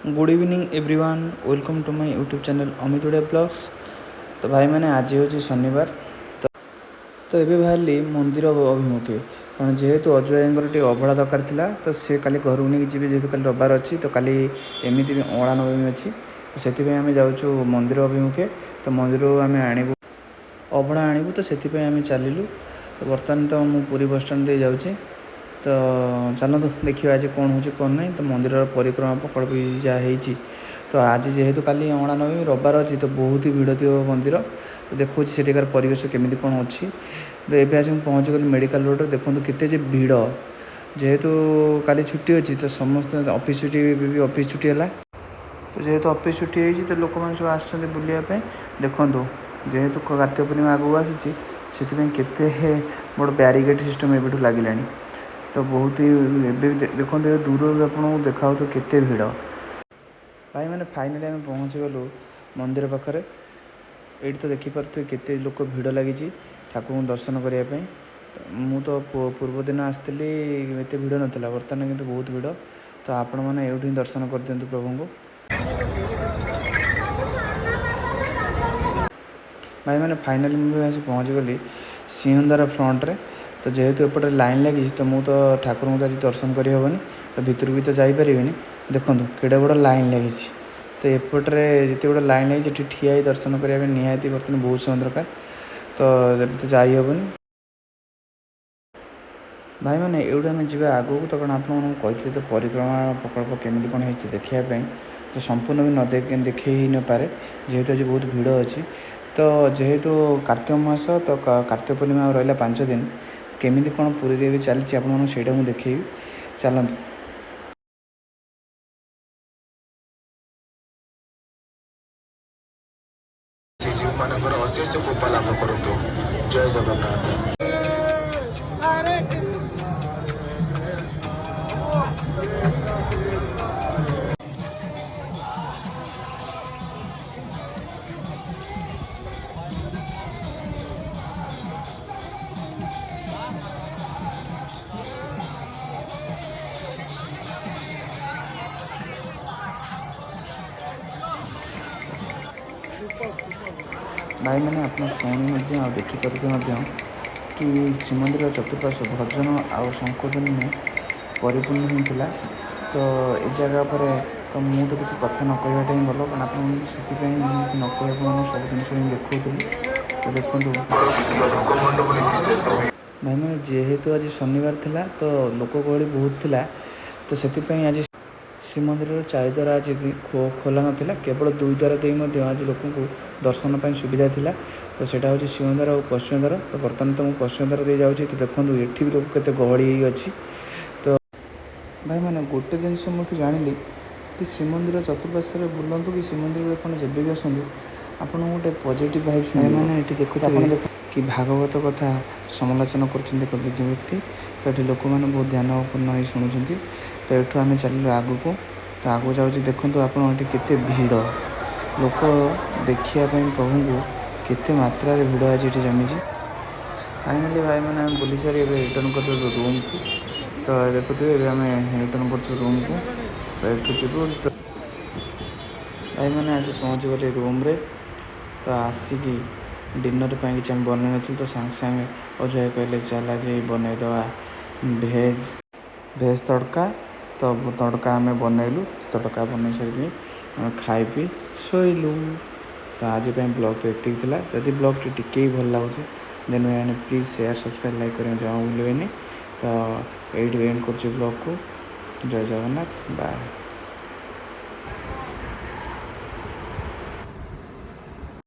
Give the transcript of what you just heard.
Good evening everyone, welcome to my YouTube channel Amit Odia vlogs. तो भाई मैंने आज हूँ शनिवार तो ये बाहरी मंदिर अभिमुखे कारण जेहेतु अजय भाई अभड़ा दरकार था तो सी का घर को नहीं जी जेहतु कल रविवार अच्छी तो कल एमती भी अड़ा नवमी अच्छी से आम जाऊँ मंदिर अभिमुखे। तो मंदिर आम आणबू अभड़ा आणबू तो से चलू। तो बर्तमान तो मुझे पुरी बस स्टाण दे जाऊँगी। तो चलते देखिए आज कौन हो कौन ना। तो मंदिर परिक्रमा प्रकल्प जहाँ तो आज जेहेतु काली अणा नवमी रविवार अच्छी तो बहुत ही भिड़ थी मंदिर। तो देखो सेठिकार परिवेश केमी कौन अच्छी। तो ये आज पहुँची गली मेडिकल रोड देखो केते भिड़ जेहेतु काली छुट्टी अच्छी तो समस्त ऑफिस छुट्टी ऑफिस छुट्टी है। तो जेहेतु ऑफिस छुट्टी है तो लोक मैंने सब आसुँच बुलायापी देखूँ जेहेतु कार्तिक पूर्णिमा आगू आसी से बड़ ब्यारिकेड सिस्टम एबठू लगे। तो बहुत ही देखो दूर आपको देखा तो केते भिड़ भाई मैंने फाइनाली आम पहुँची गलु मंदिर पाखे। ये तो देखिपे केते लोक भिड़ लगी ठाकुर को दर्शन करने। मु तो पूर्व दिन आसती एत भिड़ नाला बर्तमान कि बहुत भिड़। तो आपण मैंने ये दर्शन कर दिंतु प्रभु को। भाई मैंने फाइनाली मुझे आसी पहुँची गली सिंहदार फ्रंट रे। तो जेहेतु एपटे लाइन लगी तो मुझे तो ठाकुर को आज दर्शन करहबनी तो भितर भी तो जापरि देखो केड़े बड़ लाइन लगी। तो एपटे जिते बड़ा लाइन लगी ठिया दर्शन करने निहाती बर्तमान बहुत समय दरकार। तो जाहबनी भाई मैंने ये आम जी आगू तो कौन आप कही तो परिक्रमा प्रकल्प केमी कौन है देखापी तो संपूर्ण भी न देखे ही न पारे जेहेतु आज बहुत भिड़ अच्छी। तो जेहेतु कार्तिक मास तो कार्तिक पूर्णिमा रहा 5 दिन केमी कौन पुरी भी चलती आपको देखी चलते। अशेष कृपा लाभ करूँ। जय जगन्नाथ। भाई मैंने आप शुणी देखिपे कि श्रीमंदिर चतुर्पार्श्व भजन आउ संकोधन में परिपूर्ण होता। तो ये जगह पर तो मुझे तो किसी कथा न कहवाटा ही भल कारण आप से किसी न कह सब जिन देखी। तो देखो भाई मैंने जेहेतु आज शनिवार थिला तो लोक गहली बहुत थिला। तो से आज श्रीमंदिर 4 द्वार आज खोला नाला केवल 2 द्वार दे आज लोक दर्शन पर सुविधा थिला। तो सेटा हूँ सिंहद्वार और पश्चिम द्वार। तो बर्तमान तो मुझे पश्चिम द्वार दे जाऊँगी। तो देखो ये भी लोग केते गहली अच्छी। तो भाई मैंने गोटे जिनस मुझे जानी कि श्रीमंदिर चतुर्पार्श्व बुलूँ कि श्रीमंदिर को जब भी आसतु आपको गोटे पॉजिटिव वाइब्स मैंने ये देखते कि भागवत कथा समालोचना कर व्यक्ति। तो ये लोक मैंने बहुत ध्यानपूर्ण ही शुणुंट। तो ये आम चलू आगू को। तो आगू जाऊँ देखो आप केते भिड़ लोक देखापी प्रभु को केते मात्रा भिड़ आज ये जमी। फाइनाली भाई मैंने बुली सारी रिटर्न कर रूम को। तो देखुए आम रिटर्न कर रूम को। तो ये जीव तो भाई मैंने आज पहुँच गए रूम रे। तो आसिकी डिनर पर कि बनई नी तो सांगे सांगे अजय कहले चल आज बनईदवा भेज तड़का। तो तड़का आम बनईलु तड़का बन सारी खाई पी शोलु। तो आज ब्लॉग तो ये जदि ब्लॉग टी भल लगे देन मैंने प्लीज़ शेयर सब्सक्राइब लाइक करें जमा भूलें। तो ये एंड कर ब्लॉग को। जय जगन्नाथ बाय।